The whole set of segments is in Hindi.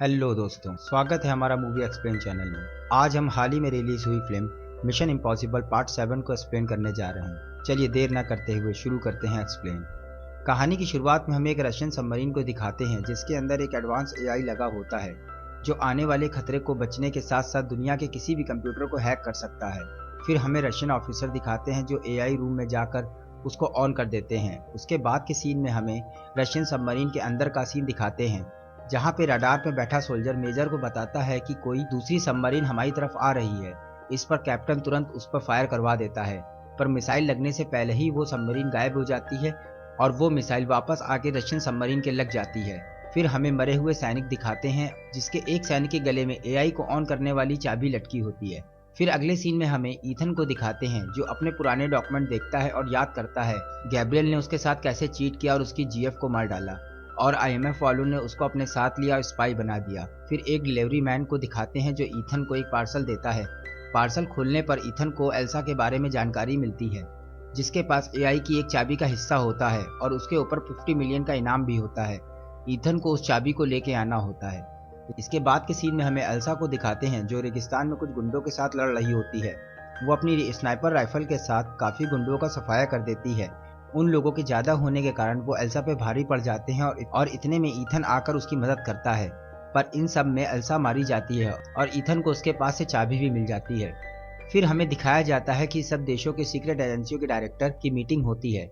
हेलो दोस्तों, स्वागत है हमारा मूवी एक्सप्लेन चैनल में। आज हम हाल ही में रिलीज हुई फिल्म मिशन इम्पॉसिबल पार्ट 7 को एक्सप्लेन करने जा रहे हैं। चलिए देर न करते हुए शुरू करते हैं एक्सप्लेन। कहानी की शुरुआत में हमें एक रशियन सबमरीन को दिखाते हैं जिसके अंदर एक एडवांस एआई लगा होता है जो आने वाले खतरे को बचने के साथ साथ दुनिया के किसी भी कंप्यूटर को हैक कर सकता है। फिर हमें रशियन ऑफिसर दिखाते हैं जो एआई रूम में जाकर उसको ऑन कर देते हैं। उसके बाद के सीन में हमें रशियन सबमरीन के अंदर का सीन दिखाते हैं जहां पे रडार पे बैठा सोल्जर मेजर को बताता है कि कोई दूसरी सबमरीन हमारी तरफ आ रही है। इस पर कैप्टन तुरंत उस पर फायर करवा देता है, पर मिसाइल लगने से पहले ही वो सबमरीन गायब हो जाती है और वो मिसाइल वापस आके रशियन सबमरीन के लग जाती है। फिर हमें मरे हुए सैनिक दिखाते हैं जिसके एक सैनिक के गले में एआई को ऑन करने वाली चाबी लटकी होती है। फिर अगले सीन में हमें ईथन को दिखाते हैं जो अपने पुराने डॉक्यूमेंट देखता है और याद करता है गैब्रियल ने उसके साथ कैसे चीट किया और उसकी जीएफ को मार डाला और आईएमएफ वालों ने उसको अपने साथ लिया और स्पाई बना दिया। फिर एक डिलीवरी मैन को दिखाते हैं जो ईथन को एक पार्सल देता है। पार्सल खोलने पर ईथन को एल्सा के बारे में जानकारी मिलती है जिसके पास एआई की एक चाबी का हिस्सा होता है और उसके ऊपर 50 मिलियन का इनाम भी होता है। ईथन को उस चाबी को लेके आना होता है। इसके बाद के सीन में हमें एल्सा को दिखाते हैं जो रेगिस्तान में कुछ गुंडों के साथ लड़ रही होती है। वो अपनी स्नाइपर राइफल के साथ काफी गुंडों का सफाया कर देती है। उन लोगों के ज्यादा होने के कारण वो एल्सा पे भारी पड़ जाते हैं और इतने में ईथन आकर उसकी मदद करता है, पर इन सब में एल्सा मारी जाती है और ईथन को उसके पास से चाबी भी मिल जाती है। फिर हमें दिखाया जाता है कि सब देशों के सीक्रेट एजेंसियों के डायरेक्टर की मीटिंग होती है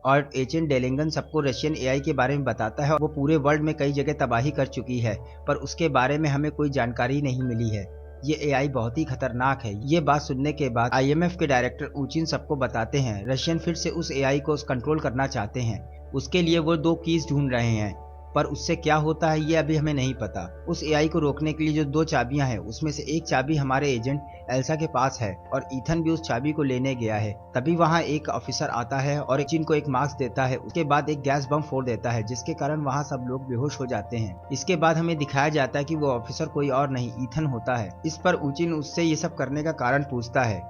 और एजेंट डेलिंगन सबको रशियन एआई के बारे में बताता है। वो पूरे वर्ल्ड में कई जगह तबाही कर चुकी है पर उसके बारे में हमें कोई जानकारी नहीं मिली है। ये एआई बहुत ही खतरनाक है। ये बात सुनने के बाद आईएमएफ के डायरेक्टर ऊचिन सबको बताते हैं रशियन फिर से उस एआई को कंट्रोल करना चाहते हैं। उसके लिए वो 2 कीज ढूंढ रहे हैं, पर उससे क्या होता है ये अभी हमें नहीं पता। उस एआई को रोकने के लिए जो 2 चाबियां हैं उसमें से एक चाबी हमारे एजेंट एल्सा के पास है और ईथन भी उस चाबी को लेने गया है। तभी वहां एक ऑफिसर आता है और ऊचिन को एक मास्क देता है। उसके बाद एक गैस बम फोड़ देता है जिसके कारण वहां सब लोग बेहोश हो जाते हैं। इसके बाद हमें दिखाया जाता है कि वो ऑफिसर कोई और नहीं ईथन होता है। इस पर ऊचिन उससे ये सब करने का कारण पूछता है।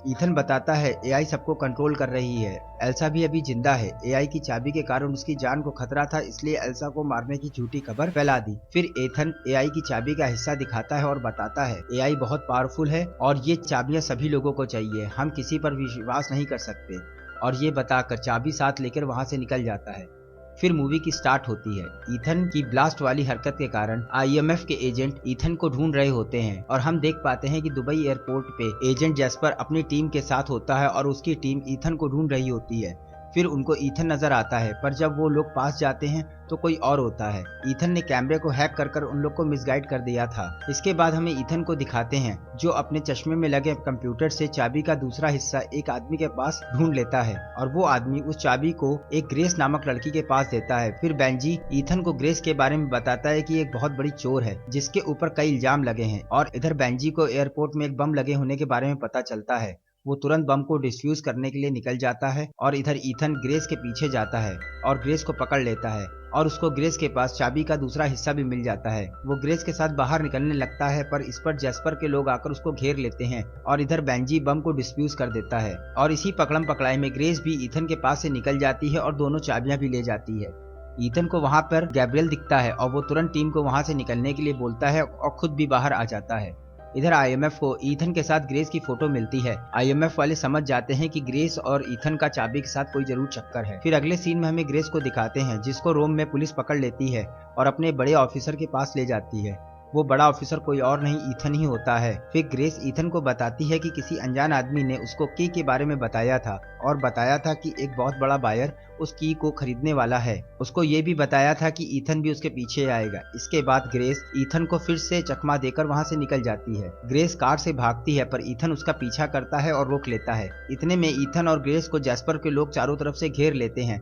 ईथन बताता है एआई सबको कंट्रोल कर रही है, एल्सा भी अभी जिंदा है। एआई की चाबी के कारण उसकी जान को खतरा था, इसलिए एल्सा को मारने की झूठी खबर फैला दी। फिर ईथन एआई की चाबी का हिस्सा दिखाता है और बताता है एआई बहुत पावरफुल है और ये चाबियां सभी लोगों को चाहिए, हम किसी पर विश्वास नहीं कर सकते। और ये बताकर चाबी साथ लेकर वहां से निकल जाता है। फिर मूवी की स्टार्ट होती है। ईथन की ब्लास्ट वाली हरकत के कारण आईएमएफ के एजेंट ईथन को ढूंढ रहे होते हैं और हम देख पाते हैं कि दुबई एयरपोर्ट पे एजेंट जैस्पर अपनी टीम के साथ होता है और उसकी टीम ईथन को ढूंढ रही होती है। फिर उनको ईथन नजर आता है, पर जब वो लोग पास जाते हैं तो कोई और होता है। ईथन ने कैमरे को हैक कर उन लोग को मिसगाइड कर दिया था। इसके बाद हमें ईथन को दिखाते हैं जो अपने चश्मे में लगे कंप्यूटर से चाबी का दूसरा हिस्सा एक आदमी के पास ढूंढ लेता है और वो आदमी उस चाबी को एक ग्रेस नामक लड़की के पास देता है। फिर बेंजी ईथन को ग्रेस के बारे में बताता है कि एक बहुत बड़ी चोर है जिसके ऊपर कई इल्जाम लगे हैं और इधर बेंजी को एयरपोर्ट में एक बम लगे होने के बारे में पता चलता है। वो तुरंत बम को डिफ्यूज करने के लिए निकल जाता है और इधर ईथन ग्रेस के पीछे जाता है और ग्रेस को पकड़ लेता है और उसको ग्रेस के पास चाबी का दूसरा हिस्सा भी मिल जाता है। वो ग्रेस के साथ बाहर निकलने लगता है, पर इस पर जैस्पर के लोग आकर उसको घेर लेते हैं और इधर बेंजी बम को डिफ्यूज कर देता है और इसी पकड़म पकड़ाई में ग्रेस भी ईथन के पास से निकल जाती है और दोनों चाबियां भी ले जाती है। ईथन को वहां पर गैब्रियल दिखता है और वो तुरंत टीम को वहां से निकलने के लिए बोलता है और खुद भी बाहर आ जाता है। इधर आईएमएफ को ईथन के साथ ग्रेस की फोटो मिलती है। आईएमएफ वाले समझ जाते हैं कि ग्रेस और ईथन का चाबी के साथ कोई जरूर चक्कर है। फिर अगले सीन में हमें ग्रेस को दिखाते हैं जिसको रोम में पुलिस पकड़ लेती है और अपने बड़े ऑफिसर के पास ले जाती है। वो बड़ा ऑफिसर कोई और नहीं ईथन ही होता है। फिर ग्रेस ईथन को बताती है कि किसी अनजान आदमी ने उसको की के बारे में बताया था और बताया था कि एक बहुत बड़ा बायर उस की को खरीदने वाला है। उसको ये भी बताया था कि ईथन भी उसके पीछे आएगा। इसके बाद ग्रेस ईथन को फिर से चकमा देकर वहां से निकल जाती है। ग्रेस कार से भागती है पर ईथन उसका पीछा करता है और रोक लेता है। इतने में ईथन और ग्रेस को जैस्पर के लोग चारों तरफ से घेर लेते हैं।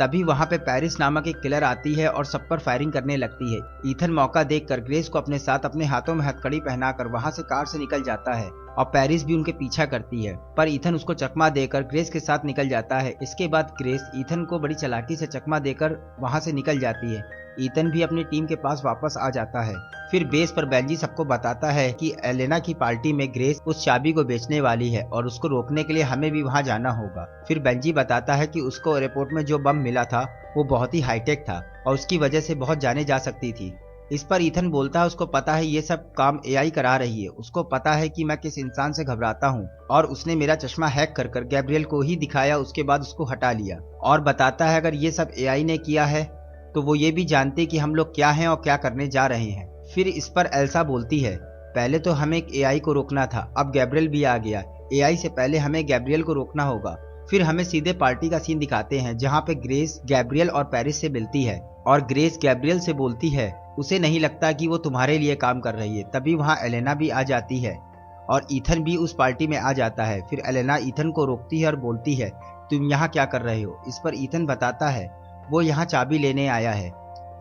तभी वहां पे पेरिस नामक एक किलर आती है और सब पर फायरिंग करने लगती है। ईथन मौका देखकर ग्रेस को अपने साथ अपने हाथों में हथकड़ी पहनाकर वहां से कार से निकल जाता है और पेरिस भी उनके पीछा करती है, पर ईथन उसको चकमा देकर ग्रेस के साथ निकल जाता है। इसके बाद ग्रेस ईथन को बड़ी चालाकी से चकमा देकर वहां से निकल जाती है। ईथन भी अपनी टीम के पास वापस आ जाता है। फिर बेस पर बेंजी सबको बताता है कि एलेना की पार्टी में ग्रेस उस चाबी को बेचने वाली है और उसको रोकने के लिए हमें भी वहां जाना होगा। फिर बेंजी बताता है कि उसको एयरपोर्ट में जो बम मिला था वो बहुत ही हाईटेक था और उसकी वजह से बहुत जाने जा सकती थी। इस पर ईथन बोलता है उसको पता है ये सब काम एआई करा रही है, उसको पता है कि मैं किस इंसान से घबराता हूँ और उसने मेरा चश्मा हैक कर कर गैब्रियल को ही दिखाया, उसके बाद उसको हटा लिया और बताता है अगर ये सब एआई ने किया है तो वो ये भी जानते कि हम लोग क्या हैं और क्या करने जा रहे हैं। फिर इस पर एल्सा बोलती है पहले तो हमें एआई को रोकना था, अब गैब्रियल भी आ गया, एआई से पहले हमें गैब्रियल को रोकना होगा। फिर हमें सीधे पार्टी का सीन दिखाते हैं जहाँ पे ग्रेस गैब्रियल और पेरिस से मिलती है और ग्रेस गैब्रियल से बोलती है उसे नहीं लगता कि वो तुम्हारे लिए काम कर रही है। तभी वहाँ एलेना भी आ जाती है और ईथन भी उस पार्टी में आ जाता है। फिर एलेना ईथन को रोकती है और बोलती है तुम यहाँ क्या कर रहे हो। इस पर ईथन बताता है वो यहाँ चाबी लेने आया है।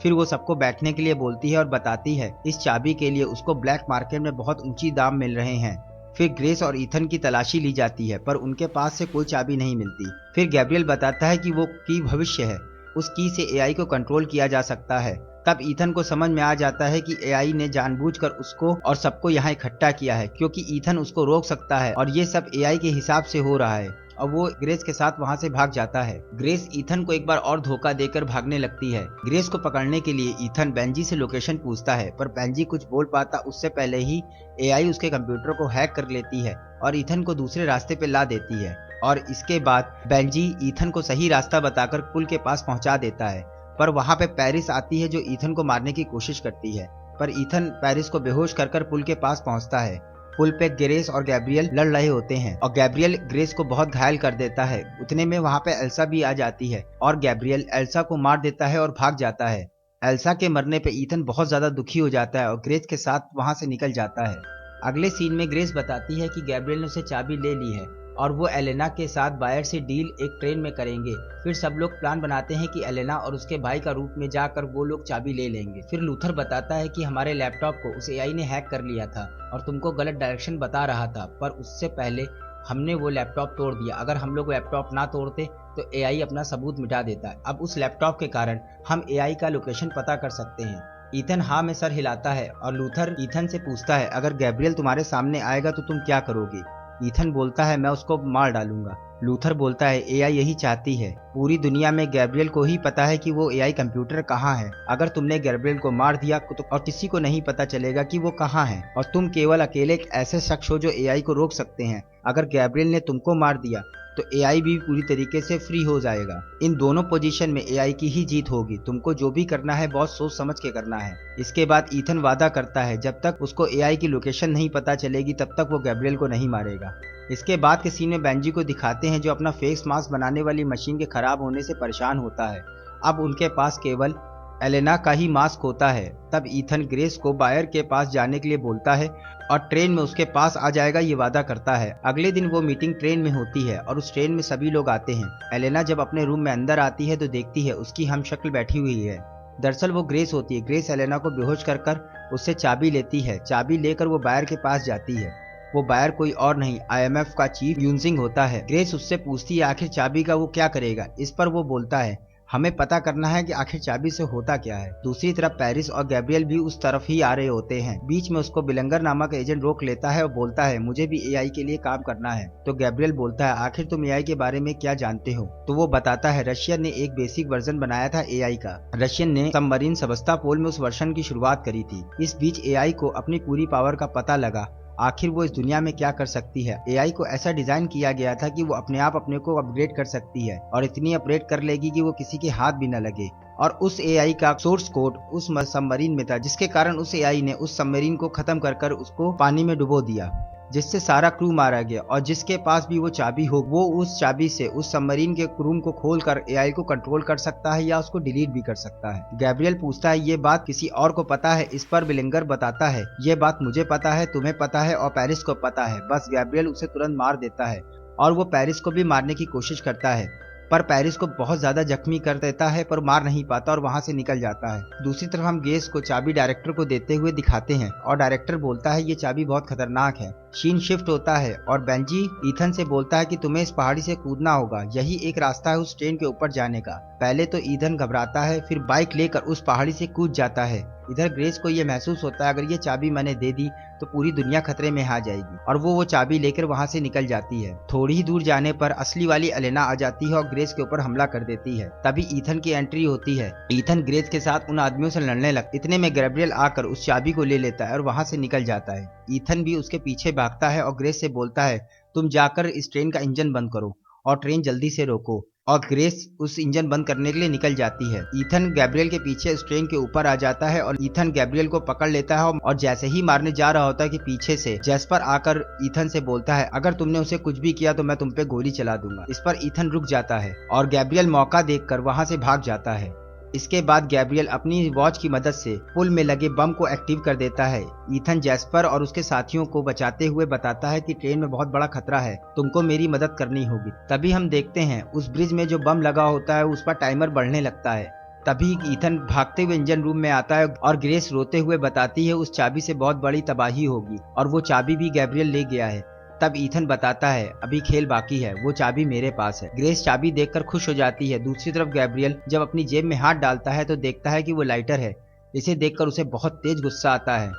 फिर वो सबको बैठने के लिए बोलती है और बताती है इस चाबी के लिए उसको ब्लैक मार्केट में बहुत ऊंची दाम मिल रहे हैं। फिर ग्रेस और ईथन की तलाशी ली जाती है पर उनके पास से कोई चाबी नहीं मिलती। फिर गैब्रियल बताता है कि वो की भविष्य है, उस की से एआई को कंट्रोल किया जा सकता है। तब ईथन को समझ में आ जाता है कि एआई ने जानबूझकर उसको और सबको यहाँ इकट्ठा किया है क्योंकि ईथन उसको रोक सकता है और ये सब एआई के हिसाब से हो रहा है और वो ग्रेस के साथ वहाँ से भाग जाता है। ग्रेस ईथन को एक बार और धोखा देकर भागने लगती है। ग्रेस को पकड़ने के लिए ईथन बेंजी से लोकेशन पूछता है पर बेंजी कुछ बोल पाता उससे पहले ही एआई उसके कंप्यूटर को हैक कर लेती है और ईथन को दूसरे रास्ते पे ला देती है और इसके बाद बेंजी ईथन को सही रास्ता बताकर पुल के पास पहुंचा देता है। पर वहां पे पेरिस आती है जो ईथन को मारने की कोशिश करती है पर ईथन पेरिस को बेहोश कर पुल के पास पहुंचता है। पुल पे ग्रेस और गैब्रियल लड़ रहे होते हैं और गैब्रियल ग्रेस को बहुत घायल कर देता है। उतने में वहां पे एल्सा भी आ जाती है और गैब्रियल एल्सा को मार देता है और भाग जाता है। एल्सा के मरने पे ईथन बहुत ज्यादा दुखी हो जाता है और ग्रेस के साथ वहां से निकल जाता है। अगले सीन में ग्रेस बताती है कि गैब्रियल ने उसे चाबी ले ली है और वो एलेना के साथ बायर से डील एक ट्रेन में करेंगे। फिर सब लोग प्लान बनाते हैं कि एलेना और उसके भाई का रूप में जाकर वो लोग चाबी ले लेंगे। फिर लूथर बताता है कि हमारे लैपटॉप को उस एआई ने हैक कर लिया था और तुमको गलत डायरेक्शन बता रहा था पर उससे पहले हमने वो लैपटॉप तोड़ दिया। अगर हम लोग लैपटॉप ना तोड़ते तो एआई अपना सबूत मिटा देता। अब उस लैपटॉप के कारण हम एआई का लोकेशन पता कर सकते हैं। ईथन हाँ में सर हिलाता है और लूथर ईथन से पूछता है अगर गैब्रियल तुम्हारे सामने आएगा तो तुम क्या करोगे। ईथन बोलता है मैं उसको मार डालूंगा। लूथर बोलता है एआई यही चाहती है, पूरी दुनिया में गैब्रियल को ही पता है कि वो एआई कंप्यूटर कहाँ है। अगर तुमने गैब्रियल को मार दिया तो और किसी को नहीं पता चलेगा कि वो कहाँ है और तुम केवल अकेले एक ऐसे शख्स हो जो एआई को रोक सकते हैं। अगर गैब्रियल ने तुमको मार दिया तो एआई भी पूरी तरीके से फ्री हो जाएगा। इन दोनों पोजीशन में एआई की ही जीत होगी। तुमको जो भी करना है बहुत सोच समझ के करना है। इसके बाद ईथन वादा करता है जब तक उसको एआई की लोकेशन नहीं पता चलेगी तब तक वो गैब्रियल को नहीं मारेगा। इसके बाद के सीन में बेंजी को दिखाते हैं जो अपना फेस मास्क बनाने वाली मशीन के खराब होने से परेशान होता है। अब उनके पास केवल एलेना का ही मास्क होता है। तब ईथन ग्रेस को बायर के पास जाने के लिए बोलता है और ट्रेन में उसके पास आ जाएगा ये वादा करता है। अगले दिन वो मीटिंग ट्रेन में होती है और उस ट्रेन में सभी लोग आते हैं। एलेना जब अपने रूम में अंदर आती है तो देखती है उसकी हमशक्ल बैठी हुई है। दरअसल वो ग्रेस होती है। ग्रेस एलेना को बेहोश कर उससे चाबी लेती है। चाबी लेकर वो बायर के पास जाती है। वो बायर कोई और नहीं आईएमएफ का चीफ यूनजिंग होता है। ग्रेस उससे पूछती है आखिर चाबी का वो क्या करेगा। इस पर वो बोलता है हमें पता करना है कि आखिर चाबी से होता क्या है। दूसरी तरफ पेरिस और गैब्रियल भी उस तरफ ही आ रहे होते हैं। बीच में उसको बिलंगर नामक एजेंट रोक लेता है और बोलता है मुझे भी एआई के लिए काम करना है। तो गैब्रियल बोलता है आखिर तुम एआई के बारे में क्या जानते हो। तो वो बताता है रशिया ने एक बेसिक वर्जन बनाया था एआई का। रशियन ने सबमरीन सेवास्तोपोल में उस वर्जन की शुरुआत करी थी। इस बीच एआई को अपनी पूरी पावर का पता लगा आखिर वो इस दुनिया में क्या कर सकती है। एआई को ऐसा डिजाइन किया गया था कि वो अपने आप अपने को अपग्रेड कर सकती है और इतनी अपग्रेड कर लेगी कि वो किसी के हाथ भी न लगे। और उस एआई का सोर्स कोड उस सबमरीन में था जिसके कारण उस एआई ने उस सबमरीन को खत्म कर उसको पानी में डुबो दिया जिससे सारा क्रू मारा गया। और जिसके पास भी वो चाबी हो वो उस चाबी से उस सबमरीन के रूम को खोलकर एआई को कंट्रोल कर सकता है या उसको डिलीट भी कर सकता है। गैब्रियल पूछता है ये बात किसी और को पता है। इस पर बिलिंगर बताता है ये बात मुझे पता है, तुम्हें पता है और पेरिस को पता है। बस गैब्रियल उसे तुरंत मार देता है और वो पेरिस को भी मारने की कोशिश करता है पर पेरिस को बहुत ज्यादा जख्मी कर देता है पर मार नहीं पाता और वहां से निकल जाता है। दूसरी तरफ हम गेस को चाबी डायरेक्टर को देते हुए दिखाते हैं और डायरेक्टर बोलता है ये चाबी बहुत खतरनाक है सीन शिफ्ट होता है और बेंजी ईथन से बोलता है कि तुम्हें इस पहाड़ी से कूदना होगा, यही एक रास्ता है उस ट्रेन के ऊपर जाने का। पहले तो ईथन घबराता है, फिर बाइक लेकर उस पहाड़ी से कूद जाता है। इधर ग्रेस को ये महसूस होता है अगर ये चाबी मैंने दे दी तो पूरी दुनिया खतरे में आ जाएगी, और वो चाबी लेकर वहां से निकल जाती है। थोड़ी ही दूर जाने पर असली वाली एलेना आ जाती है और ग्रेस के ऊपर हमला कर देती है। तभी ईथन की एंट्री होती है। ईथन ग्रेस के साथ उन आदमियों से लड़ने लगता है। इतने में गैब्रियल आकर उस चाबी को ले लेता है और वहां से निकल जाता है। ईथन भी उसके पीछे भागता है और ग्रेस से बोलता है तुम जाकर इस ट्रेन का इंजन बंद करो और ट्रेन जल्दी से रोको, और ग्रेस उस इंजन बंद करने के लिए निकल जाती है। ईथन गैब्रियल के पीछे उस ट्रेन के ऊपर आ जाता है और ईथन गैब्रियल को पकड़ लेता है और जैसे ही मारने जा रहा होता है कि पीछे से जैस्पर आकर ईथन से बोलता है अगर तुमने उसे कुछ भी किया तो मैं तुम पे गोली चला दूंगा। इस पर ईथन रुक जाता है और गैब्रियल मौका देखकर वहां से भाग जाता है। इसके बाद गैब्रियल अपनी वॉच की मदद से पुल में लगे बम को एक्टिव कर देता है। ईथन जैस्पर और उसके साथियों को बचाते हुए बताता है कि ट्रेन में बहुत बड़ा खतरा है, तुमको मेरी मदद करनी होगी। तभी हम देखते हैं उस ब्रिज में जो बम लगा होता है उस पर टाइमर बढ़ने लगता है। तभी ईथन भागते हुए इंजन रूम में आता है और ग्रेस रोते हुए बताती है उस चाबी से बहुत बड़ी तबाही होगी और वो चाबी भी गैब्रियल ले गया है। तब ईथन बताता है अभी खेल बाकी है, वो चाबी मेरे पास है। ग्रेस चाबी देखकर खुश हो जाती है। दूसरी तरफ गैब्रियल जब अपनी जेब में हाथ डालता है तो देखता है कि वो लाइटर है। इसे देखकर उसे बहुत तेज गुस्सा आता है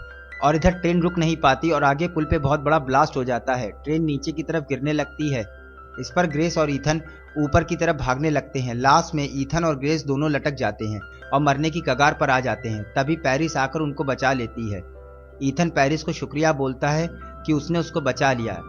और इधर ट्रेन रुक नहीं पाती और आगे पुल पे बहुत बड़ा ब्लास्ट हो जाता है। ट्रेन नीचे की तरफ गिरने लगती है। इस पर ग्रेस और ईथन ऊपर की तरफ भागने लगते हैं। लास्ट में ईथन और ग्रेस दोनों लटक जाते हैं और मरने की कगार पर आ जाते हैं। तभी पेरिस आकर उनको बचा लेती है। ईथन पेरिस को शुक्रिया बोलता है कि उसने उसको बचा लिया।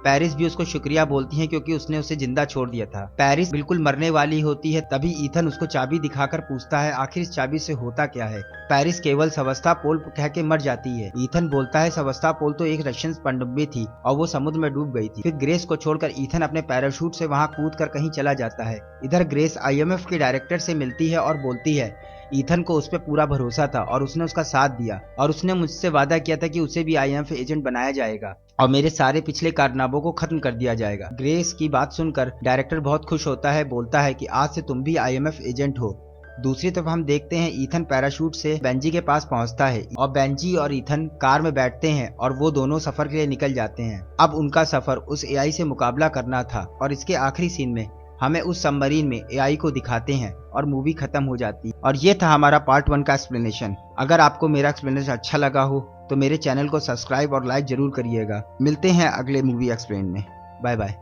पेरिस भी उसको शुक्रिया बोलती है क्योंकि उसने उसे जिंदा छोड़ दिया था। पेरिस बिल्कुल मरने वाली होती है। तभी ईथन उसको चाबी दिखाकर पूछता है आखिर इस चाबी से होता क्या है। पेरिस केवल सेवास्तोपोल कह के मर जाती है। ईथन बोलता है सेवास्तोपोल तो एक रशियन पनडुब्बी थी और वो समुद्र में डूब गई थी। फिर ग्रेस को छोड़कर ईथन अपने पैराशूट से वहां कूद कर कहीं चला जाता है। इधर ग्रेस IMF के डायरेक्टर से मिलती है और बोलती है ईथन को उस पर पूरा भरोसा था और उसने उसका साथ दिया और उसने मुझसे वादा किया था कि उसे भी IMF एजेंट बनाया जाएगा और मेरे सारे पिछले कारनामों को खत्म कर दिया जाएगा। ग्रेस की बात सुनकर डायरेक्टर बहुत खुश होता है, बोलता है कि आज से तुम भी IMF एजेंट हो। दूसरी तरफ हम देखते हैं ईथन पैराशूट से बेंजी के पास पहुंचता है और बेंजी और ईथन कार में बैठते हैं और वो दोनों सफर के लिए निकल जाते हैं। अब उनका सफर उस AI से मुकाबला करना था और इसके आखिरी सीन में हमें उस सबमरीन में AI को दिखाते हैं और मूवी खत्म हो जाती है। और ये था हमारा पार्ट 1 का एक्सप्लेनेशन। अगर आपको मेरा एक्सप्लेनेशन अच्छा लगा हो तो मेरे चैनल को सब्सक्राइब और लाइक जरूर करिएगा। मिलते हैं अगले मूवी एक्सप्लेन में। Bye bye.